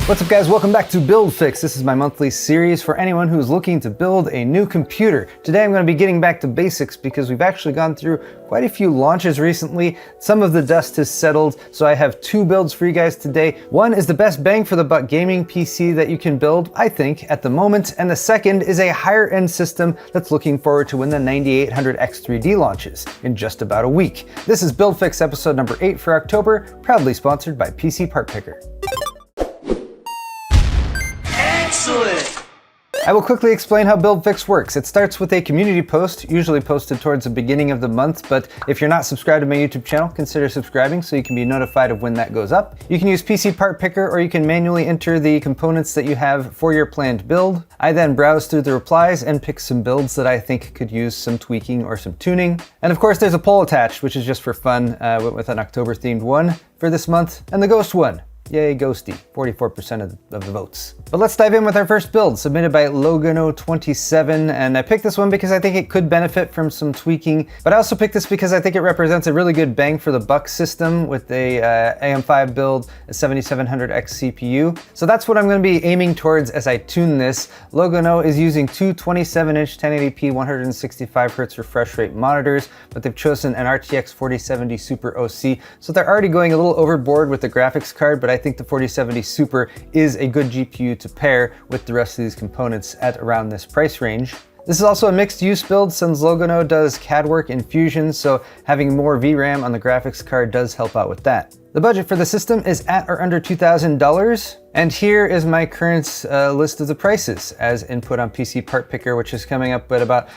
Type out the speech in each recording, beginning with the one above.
What's up guys, welcome back to Build Fix. This is my monthly series for anyone who's looking to build a new computer. Today I'm going to be getting back to basics because we've actually gone through quite a few launches recently. Some of the dust has settled, so I have two builds for you guys today. One is the best bang for the buck gaming PC that you can build, I think, at the moment, and the second is a higher end system that's looking forward to when the 9800X3D launches in just about a week. This is Build Fix episode number 8 for October, proudly sponsored by PCPartPicker. Excellent! I will quickly explain how Build Fix works. It starts with a community post, usually posted towards the beginning of the month, but if you're not subscribed to my YouTube channel, consider subscribing so you can be notified of when that goes up. You can use PCPartPicker or you can manually enter the components that you have for your planned build. I then browse through the replies and pick some builds that I think could use some tweaking or some tuning. And of course there's a poll attached, which is just for fun. Went with an October themed one for this month, and the ghost one. Yay, ghosty, 44% of the votes. But let's dive in with our first build, submitted by Logano27, and I picked this one because I think it could benefit from some tweaking, but I also picked this because I think it represents a really good bang for the buck system with a AM5 build, a 7700X CPU. So that's what I'm going to be aiming towards as I tune this. Logano is using two 27-inch 1080p 165Hz refresh rate monitors, but they've chosen an RTX 4070 Super OC, so they're already going a little overboard with the graphics card, but I think the 4070 Super is a good GPU to pair with the rest of these components at around this price range. This is also a mixed use build since Logano does CAD work in Fusion, so having more VRAM on the graphics card does help out with that. The budget for the system is at or under $2,000. And here is my current list of the prices as input on PCPartPicker, which is coming up at about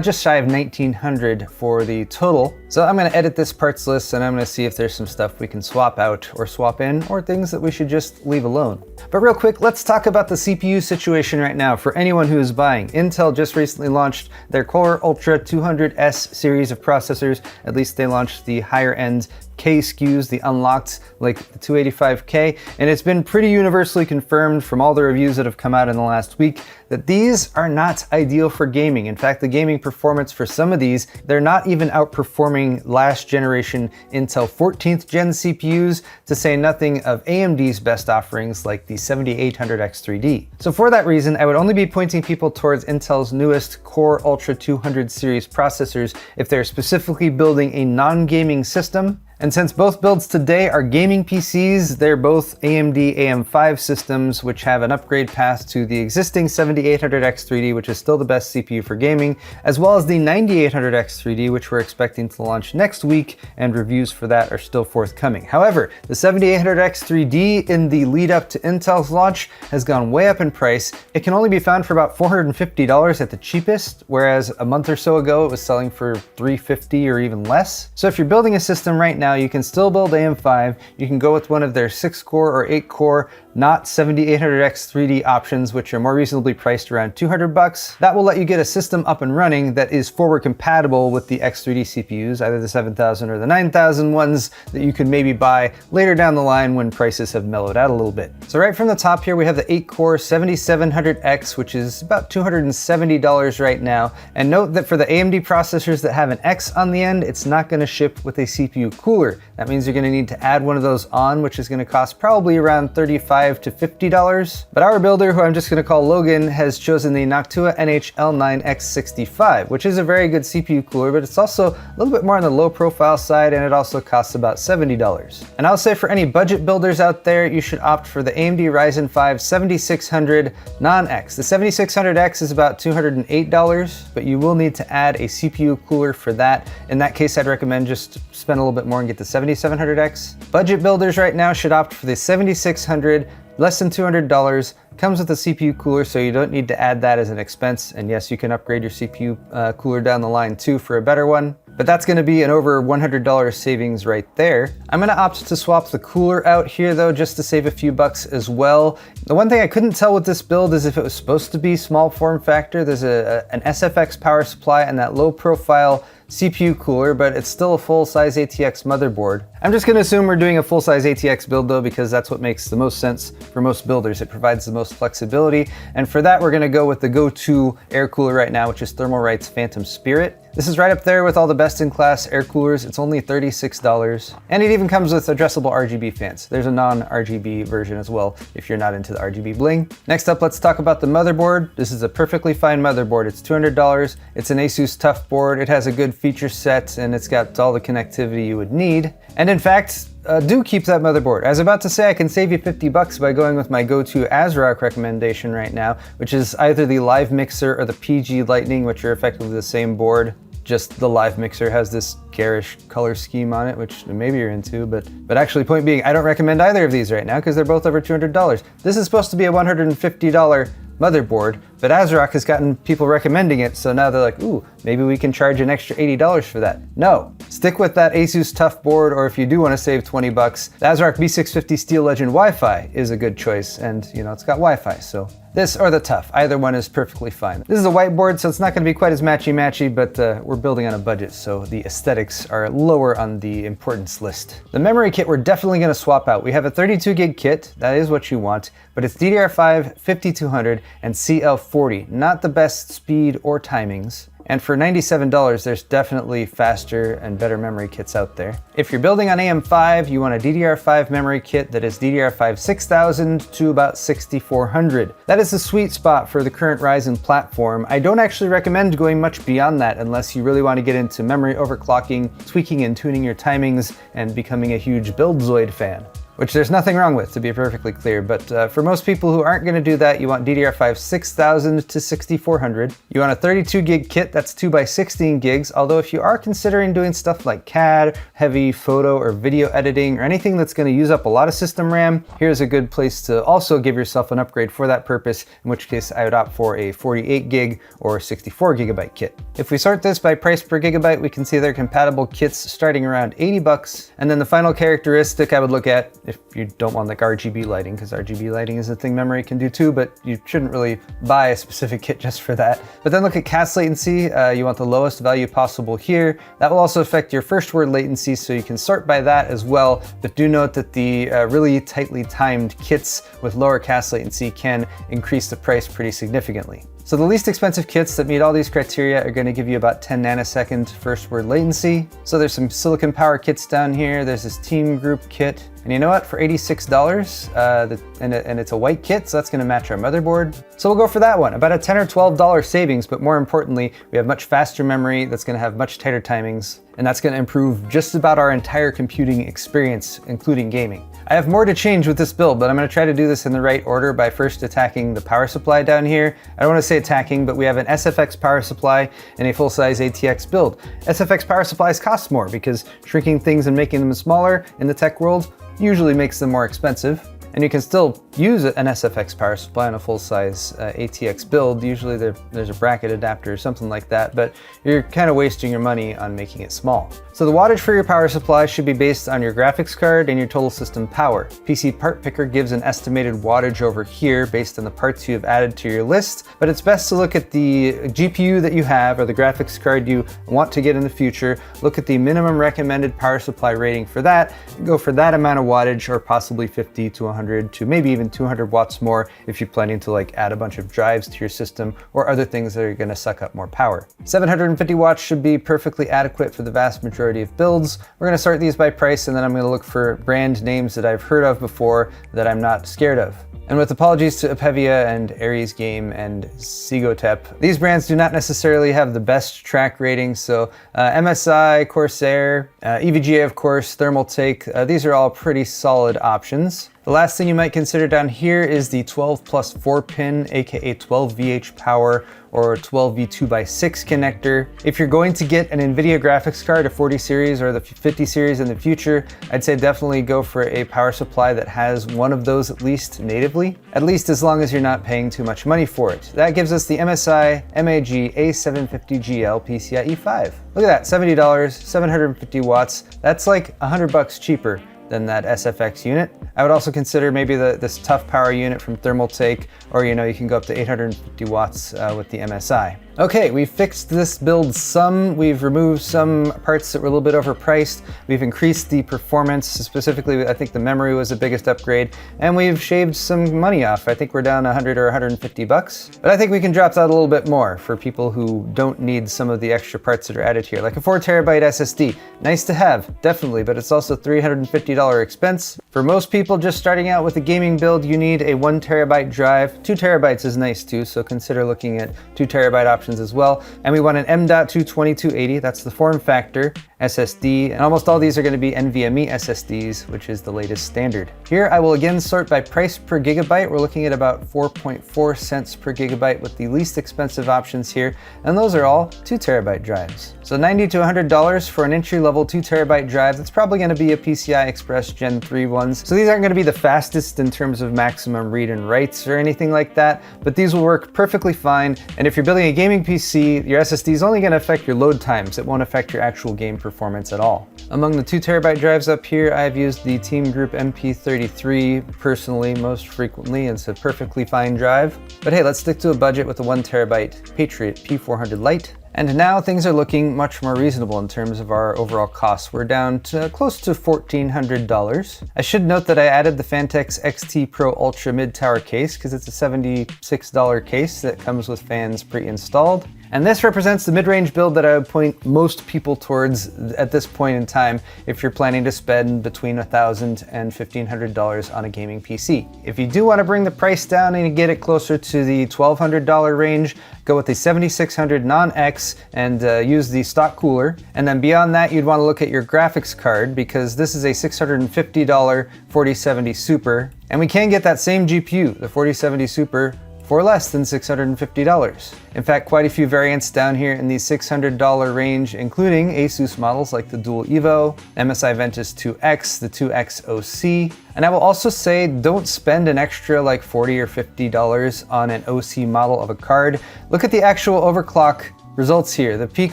just shy of $1,900 for the total. So I'm going to edit this parts list and I'm going to see if there's some stuff we can swap out or swap in, or things that we should just leave alone. But real quick, let's talk about the CPU situation right now for anyone who is buying. Intel just recently launched their Core Ultra 200S series of processors. At least they launched the higher end K SKUs, the unlocked, like the 285K, and it's been pretty universally confirmed from all the reviews that have come out in the last week that these are not ideal for gaming. In fact, the gaming performance for some of these, they're not even outperforming last generation Intel 14th gen CPUs, to say nothing of AMD's best offerings like the 7800X3D. So for that reason, I would only be pointing people towards Intel's newest Core Ultra 200 series processors if they're specifically building a non-gaming system. And since both builds today are gaming PCs, they're both AMD AM5 systems, which have an upgrade path to the existing 7800X3D, which is still the best CPU for gaming, as well as the 9800X3D, which we're expecting to launch next week, and reviews for that are still forthcoming. However, the 7800X3D in the lead up to Intel's launch has gone way up in price. It can only be found for about $450 at the cheapest, whereas a month or so ago it was selling for $350 or even less. So if you're building a system right now, you can still build AM5. You can go with one of their 6-core or 8-core, not 7800X3D options, which are more reasonably priced around $200. That will let you get a system up and running that is forward compatible with the X3D CPUs, either the 7000 or the 9000 ones that you could maybe buy later down the line when prices have mellowed out a little bit. So right from the top here, we have the 8-core 7700X, which is about $270 right now. And note that for the AMD processors that have an X on the end, it's not going to ship with a CPU cooler. That means you're going to need to add one of those on, which is going to cost probably around $35 to $50. But our builder, who I'm just going to call Logan, has chosen the Noctua NHL9X65, which is a very good CPU cooler, but it's also a little bit more on the low profile side, and it also costs about $70. And I'll say for any budget builders out there, you should opt for the AMD Ryzen 5 7600 non-X. The 7600X is about $208, but you will need to add a CPU cooler for that. In that case, I'd recommend just spend a little bit more and get the 7700X. Budget builders right now should opt for the 7600, less than $200, comes with a CPU cooler, so you don't need to add that as an expense. And yes, you can upgrade your CPU cooler down the line too for a better one, but that's going to be an over $100 savings right there. I'm going to opt to swap the cooler out here though, just to save a few bucks as well. The one thing I couldn't tell with this build is if it was supposed to be small form factor. There's an SFX power supply and that low profile CPU cooler, but it's still a full-size ATX motherboard. I'm just gonna assume we're doing a full-size ATX build though, because that's what makes the most sense for most builders. It provides the most flexibility, and for that we're gonna go with the go-to air cooler right now, which is Thermalright's Phantom Spirit. This is right up there with all the best-in-class air coolers. It's only $36. And it even comes with addressable RGB fans. There's a non-RGB version as well if you're not into the RGB bling. Next up, let's talk about the motherboard. This is a perfectly fine motherboard. It's $200. It's an Asus TUF board. It has a good feature set and it's got all the connectivity you would need. And in fact, do keep that motherboard. I was about to say I can save you $50 by going with my go-to ASRock recommendation right now, which is either the Live Mixer or the PG Lightning, which are effectively the same board. Just the Live Mixer has this garish color scheme on it, which maybe you're into, but actually, point being, I don't recommend either of these right now because they're both over $200. This is supposed to be a $150 motherboard, but ASRock has gotten people recommending it, so now they're like, ooh, maybe we can charge an extra $80 for that. No, stick with that Asus TUF board, or if you do want to save $20, the ASRock B650 Steel Legend Wi-Fi is a good choice, and you know, it's got Wi-Fi, so this or the TUF, either one is perfectly fine. This is a whiteboard, so it's not going to be quite as matchy-matchy, but we're building on a budget, so the aesthetics are lower on the importance list. The memory kit we're definitely going to swap out. We have a 32 gig kit, that is what you want, but it's DDR5 5200 and CL40, not the best speed or timings. And for $97, there's definitely faster and better memory kits out there. If you're building on AM5, you want a DDR5 memory kit that is DDR5 6000 to about 6400. That is the sweet spot for the current Ryzen platform. I don't actually recommend going much beyond that unless you really want to get into memory overclocking, tweaking and tuning your timings, and becoming a huge Buildzoid fan. Which there's nothing wrong with, to be perfectly clear, but for most people who aren't going to do that, you want DDR5 6000 to 6400. You want a 32 gig kit that's 2x16 gigs, although if you are considering doing stuff like CAD, heavy photo or video editing, or anything that's going to use up a lot of system RAM, here's a good place to also give yourself an upgrade for that purpose, in which case I would opt for a 48 gig or 64 gigabyte kit. If we sort this by price per gigabyte, we can see they're compatible kits starting around $80, and then the final characteristic I would look at, if you don't want like RGB lighting, because RGB lighting is a thing memory can do too, but you shouldn't really buy a specific kit just for that. But then look at CAS latency. You want the lowest value possible here. That will also affect your first word latency, so you can sort by that as well. But do note that the really tightly timed kits with lower CAS latency can increase the price pretty significantly. So the least expensive kits that meet all these criteria are going to give you about 10 nanosecond first word latency. So there's some Silicon Power kits down here. There's this Team Group kit. And you know what? For $86, and it's a white kit, so that's going to match our motherboard. So we'll go for that one. About a $10 or $12 savings, but more importantly, we have much faster memory that's going to have much tighter timings, and that's going to improve just about our entire computing experience, including gaming. I have more to change with this build, but I'm going to try to do this in the right order by first attacking the power supply down here. I don't want to say attacking, but we have an SFX power supply and a full-size ATX build. SFX power supplies cost more because shrinking things and making them smaller in the tech world usually makes them more expensive. And you can still use an SFX power supply on a full-size ATX build. Usually there's a bracket adapter or something like that, but you're kind of wasting your money on making it small. So the wattage for your power supply should be based on your graphics card and your total system power. PCPartPicker gives an estimated wattage over here based on the parts you have added to your list, but it's best to look at the GPU that you have or the graphics card you want to get in the future. Look at the minimum recommended power supply rating for that, go for that amount of wattage, or possibly 50 to 100 to maybe even 200 watts more if you're planning to like add a bunch of drives to your system or other things that are going to suck up more power. 750 watts should be perfectly adequate for the vast majority of builds. We're going to sort these by price, and then I'm going to look for brand names that I've heard of before that I'm not scared of. And with apologies to Ep8 and Aries Game and Sigotep, these brands do not necessarily have the best track ratings, so MSI, Corsair, EVGA of course, Thermaltake, these are all pretty solid options. The last thing you might consider down here is the 12 plus 4 pin, aka 12 VH power or 12 V2x6 connector. If you're going to get an NVIDIA graphics card, a 40 series or the 50 series in the future, I'd say definitely go for a power supply that has one of those at least natively, at least as long as you're not paying too much money for it. That gives us the MSI MAG A750GL PCIe 5. Look at that, $70, 750 watts. That's like $100 cheaper than that SFX unit. I would also consider maybe this tough power unit from Thermaltake, or you can go up to 850 watts with the MSI. Okay, we've fixed this build some. We've removed some parts that were a little bit overpriced. We've increased the performance. Specifically, I think the memory was the biggest upgrade, and we've shaved some money off. I think we're down 100 or 150 bucks, but I think we can drop that a little bit more for people who don't need some of the extra parts that are added here, like a 4TB SSD. Nice to have, definitely, but it's also $350 expense. For most people just starting out with a gaming build, you need a 1TB drive. 2 terabytes is nice too, so consider looking at 2TB options as well. And we want an M.2 2280, that's the form factor SSD, and almost all these are going to be NVMe SSDs, which is the latest standard. Here I will again sort by price per gigabyte. We're looking at about 4.4 cents per gigabyte with the least expensive options here, and those are all 2TB drives. So $90 to $100 for an entry-level 2TB drive. That's probably going to be a PCI Express Gen 3 ones. So these aren't going to be the fastest in terms of maximum read and writes or anything like that, but these will work perfectly fine. And if you're building a gaming PC, your SSD is only going to affect your load times. It won't affect your actual game performance at all. Among the 2TB drives up here, I've used the Team Group MP33 personally most frequently. It's a perfectly fine drive. But hey, let's stick to a budget with a 1TB Patriot P400 Lite. And now things are looking much more reasonable in terms of our overall costs. We're down to close to $1,400. I should note that I added the Fantex XT Pro Ultra mid-tower case because it's a $76 case that comes with fans pre-installed. And this represents the mid-range build that I would point most people towards at this point in time if you're planning to spend between $1,000 and $1,500 on a gaming PC. If you do want to bring the price down and get it closer to the $1,200 range, go with the 7600 non-X and use the stock cooler. And then beyond that, you'd want to look at your graphics card because this is a $650 4070 Super. And we can get that same GPU, the 4070 Super, for less than $650. In fact, quite a few variants down here in the $600 range, including ASUS models like the Dual Evo, MSI Ventus 2X, the 2X OC. And I will also say, don't spend an extra like $40 or $50 on an OC model of a card. Look at the actual overclock results here. The peak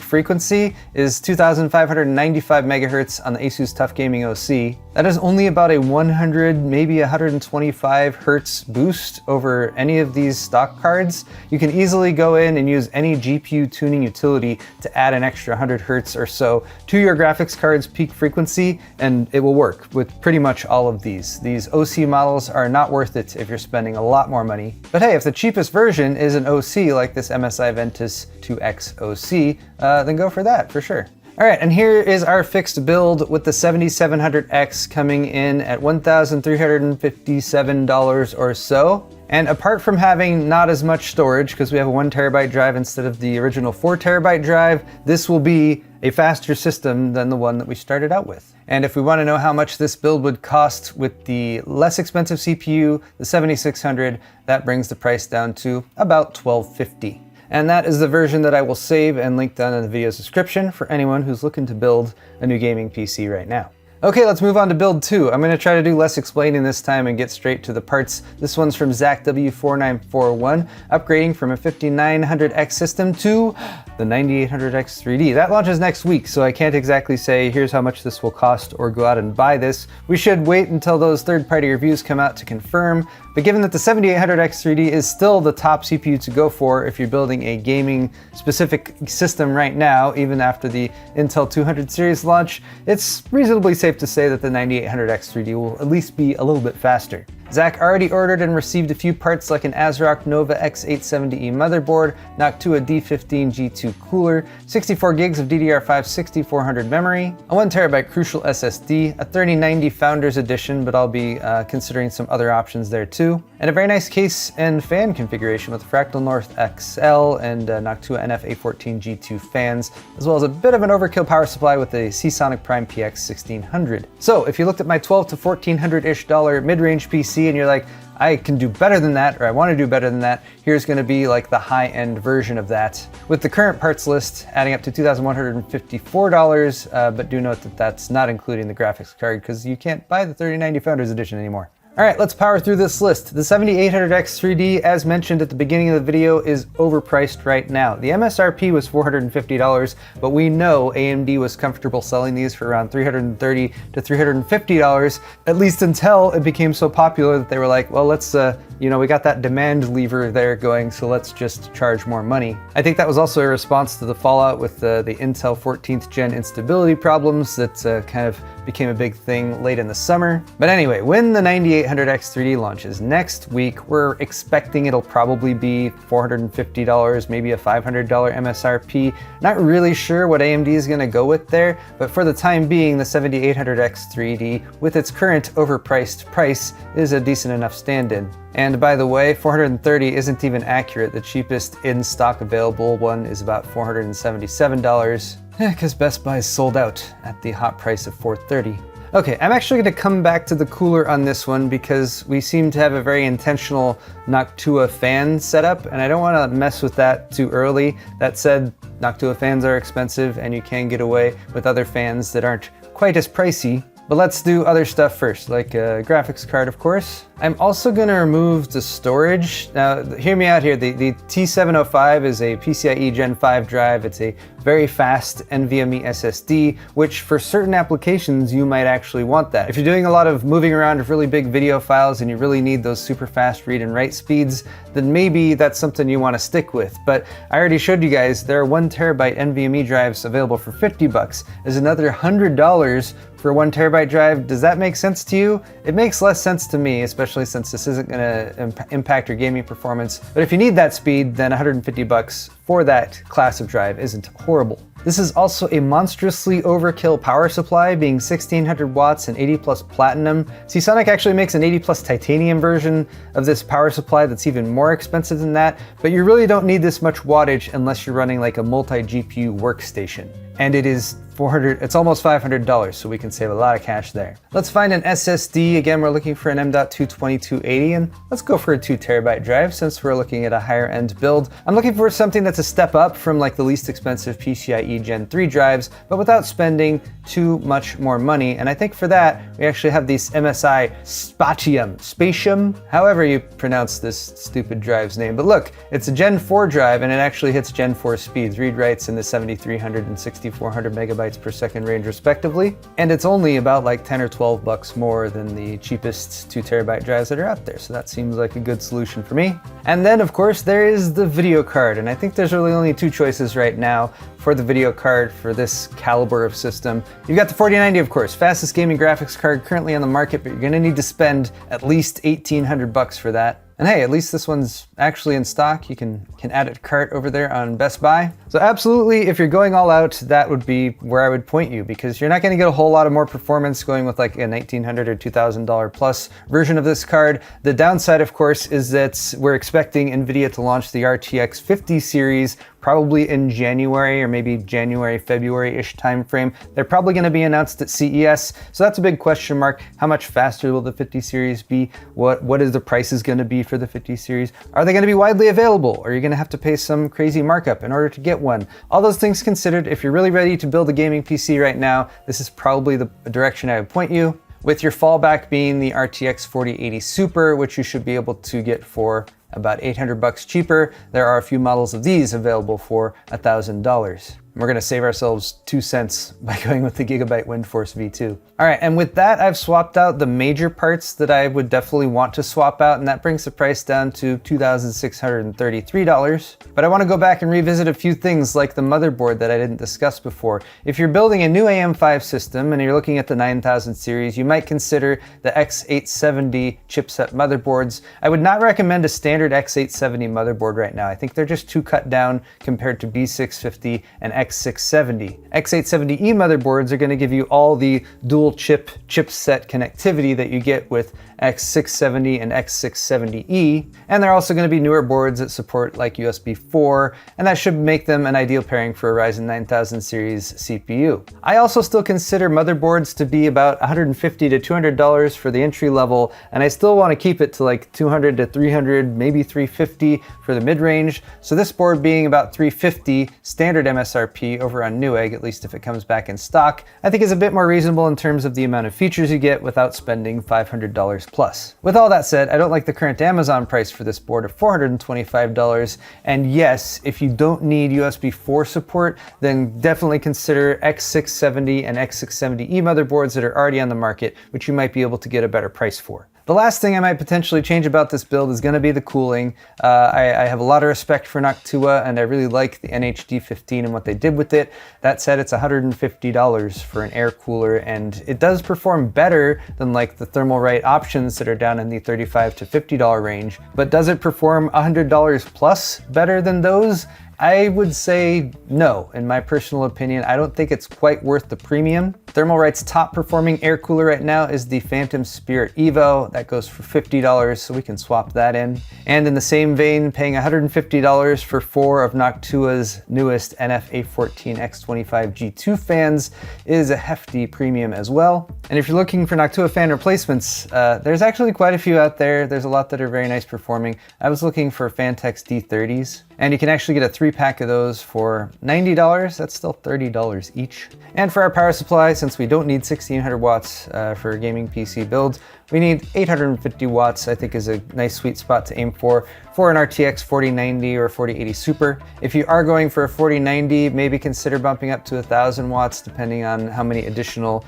frequency is 2,595 megahertz on the Asus TUF Gaming OC. That is only about a 100, maybe 125 hertz boost over any of these stock cards. You can easily go in and use any GPU tuning utility to add an extra 100 hertz or so to your graphics card's peak frequency, and it will work with pretty much all of these. These OC models are not worth it if you're spending a lot more money. But hey, if the cheapest version is an OC like this MSI Ventus 2X OC, then go for that for sure. All right, and here is our fixed build with the 7700X coming in at $1,357 or so. And apart from having not as much storage, because we have a 1TB drive instead of the original 4TB drive, this will be a faster system than the one that we started out with. And if we want to know how much this build would cost with the less expensive CPU, the 7600, that brings the price down to about $1,250. And that is the version that I will save and link down in the video's description for anyone who's looking to build a new gaming PC right now. Okay, let's move on to build 2. I'm going to try to do less explaining this time and get straight to the parts. This one's from ZachW4941, upgrading from a 5900X system to the 9800X 3D. That launches next week, so I can't exactly say here's how much this will cost or go out and buy this. We should wait until those third-party reviews come out to confirm, but given that the 7800X 3D is still the top CPU to go for if you're building a gaming specific system right now, even after the Intel 200 series launch, it's reasonably safe to say that the 9800X 3D will at least be a little bit faster. Zach already ordered and received a few parts like an ASRock Nova X870E motherboard, Noctua D15 G2 cooler, 64 gigs of DDR5 6400 memory, a 1TB Crucial SSD, a 3090 Founders Edition, but I'll be considering some other options there too, and a very nice case and fan configuration with Fractal North XL and Noctua NF-A14 G2 fans, as well as a bit of an overkill power supply with a Seasonic Prime PX 1600. So if you looked at my $1,200 to $1,400-ish mid-range PC and you're like, I can do better than that, or I want to do better than that, here's going to be like the high-end version of that. With the current parts list adding up to $2,154, but do note that that's not including the graphics card because you can't buy the 3090 Founders Edition anymore. All right, let's power through this list. The 7800X 3D, as mentioned at the beginning of the video, is overpriced right now. The MSRP was $450, but we know AMD was comfortable selling these for around $330 to $350, at least until it became so popular that they were like, well, let's, we got that demand lever there going, so let's just charge more money. I think that was also a response to the fallout with the Intel 14th gen instability problems that kind of became a big thing late in the summer. But anyway, when the 9800X 3D launches next week, we're expecting it'll probably be $450, maybe a $500 MSRP. Not really sure what AMD is going to go with there, but for the time being, the 7800X 3D, with its current overpriced price, is a decent enough stand-in. And by the way, 430 isn't even accurate. The cheapest in-stock available one is about $477, because Best Buy is sold out at the hot price of $430. Okay, I'm actually going to come back to the cooler on this one because we seem to have a very intentional Noctua fan setup, and I don't want to mess with that too early. That said, Noctua fans are expensive, and you can get away with other fans that aren't quite as pricey. But let's do other stuff first, like a graphics card, of course. I'm also gonna remove the storage. Now, hear me out here. The T705 is a PCIe Gen 5 drive. It's a very fast NVMe SSD, which for certain applications, you might actually want that. If you're doing a lot of moving around of really big video files and you really need those super fast read and write speeds, then maybe that's something you wanna stick with. But I already showed you guys, there are 1 terabyte NVMe drives available for $50. There's another $100 for a 1 terabyte drive. Does that make sense to you? It makes less sense to me, especially since this isn't gonna impact your gaming performance. But if you need that speed, then $150 for that class of drive isn't horrible. This is also a monstrously overkill power supply, being 1600 watts and 80 plus platinum. Seasonic actually makes an 80 plus titanium version of this power supply that's even more expensive than that, but you really don't need this much wattage unless you're running like a multi-GPU workstation. And it is it's almost $500, so we can save a lot of cash there. Let's find an SSD. Again, we're looking for an M.2 2280, and let's go for a 2 terabyte drive since we're looking at a higher end build. I'm looking for something that's a step up from like the least expensive PCIe Gen 3 drives, but without spending too much more money. And I think for that, we actually have these MSI Spatium, however you pronounce this stupid drive's name. But look, it's a Gen 4 drive, and it actually hits Gen 4 speeds, read writes in the 7300 and 6400 megabytes per second range respectively, and it's only about like 10 or 12 bucks more than the cheapest 2 terabyte drives that are out there, so that seems like a good solution for me. And then of course there is the video card, and I think there's really only 2 choices right now for the video card for this caliber of system. You've got the 4090, of course, fastest gaming graphics card currently on the market, but you're gonna need to spend at least $1,800 for that. And hey, at least this one's actually in stock. You can add it to cart over there on Best Buy. So absolutely, if you're going all out, that would be where I would point you, because you're not gonna get a whole lot of more performance going with like a $1,900 or $2,000 plus version of this card. The downside, of course, is that we're expecting NVIDIA to launch the RTX 50 series probably in January or maybe January, February-ish timeframe. They're probably gonna be announced at CES. So that's a big question mark. How much faster will the 50 series be? What is the prices gonna be for the 50 series? Are they gonna be widely available? Or are you gonna have to pay some crazy markup in order to get one? All those things considered, if you're really ready to build a gaming PC right now, this is probably the direction I would point you, with your fallback being the RTX 4080 Super, which you should be able to get for about $800 cheaper. There are a few models of these available for $1,000. We're gonna save ourselves 2 cents by going with the Gigabyte WindForce V2. All right, and with that, I've swapped out the major parts that I would definitely want to swap out, and that brings the price down to $2,633. But I wanna go back and revisit a few things like the motherboard that I didn't discuss before. If you're building a new AM5 system and you're looking at the 9000 series, you might consider the X870 chipset motherboards. I would not recommend a standard X870 motherboard right now. I think they're just too cut down compared to B650 and X670. X870E motherboards are going to give you all the dual chipset connectivity that you get with X670 and X670E, and they're also going to be newer boards that support like USB 4, and that should make them an ideal pairing for a Ryzen 9000 series CPU. I also still consider motherboards to be about $150 to $200 for the entry level, and I still want to keep it to like $200 to $300, maybe $350 for the mid-range. So this board being about $350 standard MSRP, MSRP over on Newegg, at least if it comes back in stock, I think is a bit more reasonable in terms of the amount of features you get without spending $500 plus. With all that said, I don't like the current Amazon price for this board of $425. And yes, if you don't need USB 4 support, then definitely consider X670 and X670E motherboards that are already on the market, which you might be able to get a better price for. The last thing I might potentially change about this build is going to be the cooling. I have a lot of respect for Noctua, and I really like the NHD15 and what they did with it. That said, it's $150 for an air cooler, and it does perform better than like the Thermalright options that are down in the $35 to $50 range. But does it perform $100 plus better than those? I would say no, in my personal opinion. I don't think it's quite worth the premium. Thermalright's top performing air cooler right now is the Phantom Spirit Evo. That goes for $50, so we can swap that in. And in the same vein, paying $150 for 4 of Noctua's newest NF-A14X25 G2 fans is a hefty premium as well. And if you're looking for Noctua fan replacements, there's actually quite a few out there. There's a lot that are very nice performing. I was looking for Fantex D30s, and you can actually get a 3-pack of those for $90. That's still $30 each. And for our power supply, since we don't need 1600 watts for gaming PC builds, we need 850 watts, I think is a nice sweet spot to aim for an RTX 4090 or 4080 Super. If you are going for a 4090, maybe consider bumping up to 1000 watts, depending on how many additional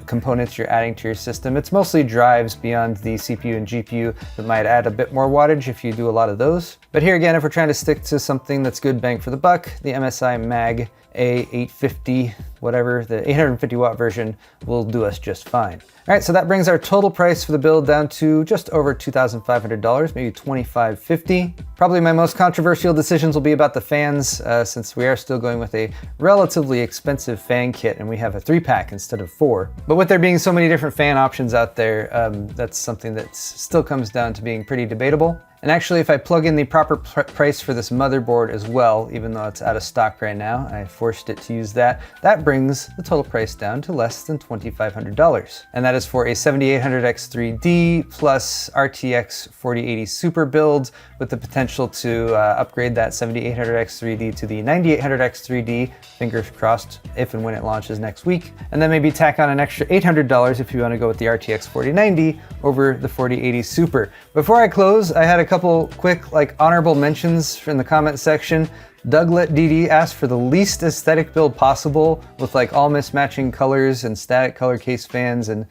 components you're adding to your system. It's mostly drives beyond the CPU and GPU that might add a bit more wattage if you do a lot of those. But here again, if we're trying to stick to something that's good bang for the buck, the MSI Mag A850, whatever, the 850 watt version will do us just fine. All right, so that brings our total price for the build down to just over $2,500, maybe $2,550. Probably my most controversial decisions will be about the fans, since we are still going with a relatively expensive fan kit and we have a 3-pack instead of 4. But with there being so many different fan options out there, that's something that still comes down to being pretty debatable. And actually, if I plug in the proper price for this motherboard as well, even though it's out of stock right now, I forced it to use that, that brings the total price down to less than $2,500. And that is for a 7800X3D plus RTX 4080 Super build with the potential to upgrade that 7800X3D to the 9800X3D, fingers crossed, if and when it launches next week. And then maybe tack on an extra $800 if you want to go with the RTX 4090 over the 4080 Super. Before I close, I had a couple quick honorable mentions in the comment section. Douglet DD asked for the least aesthetic build possible with all mismatching colors and static color case fans and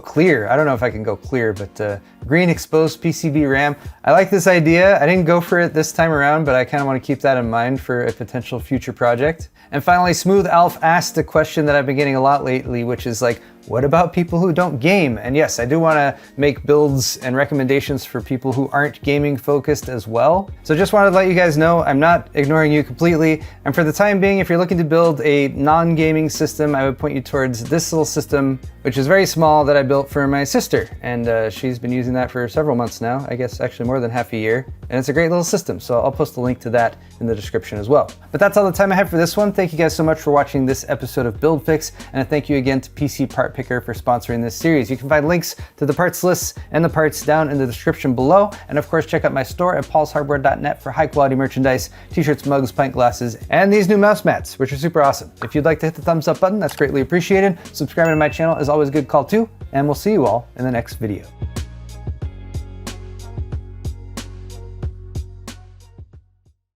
clear. I don't know if I can go clear, but green exposed PCB RAM. I like this idea. I didn't go for it this time around, but I kind of want to keep that in mind for a potential future project. And finally, Smooth Alf asked a question that I've been getting a lot lately, which is what about people who don't game? And yes, I do want to make builds and recommendations for people who aren't gaming focused as well. So just wanted to let you guys know I'm not ignoring you completely. And for the time being, if you're looking to build a non-gaming system, I would point you towards this little system, which is very small, that I built for my sister. And she's been using that for several months now, I guess actually more than half a year. And it's a great little system, so I'll post a link to that in the description as well. But that's all the time I have for this one. Thank you guys so much for watching this episode of Build Fix, and a thank you again to PCPartPicker for sponsoring this series. You can find links to the parts lists and the parts down in the description below, and of course check out my store at paulshardware.net for high quality merchandise, t-shirts, mugs, pint glasses, and these new mouse mats, which are super awesome. If you'd like to hit the thumbs up button, that's greatly appreciated. Subscribing to my channel is always a good call too, and we'll see you all in the next video.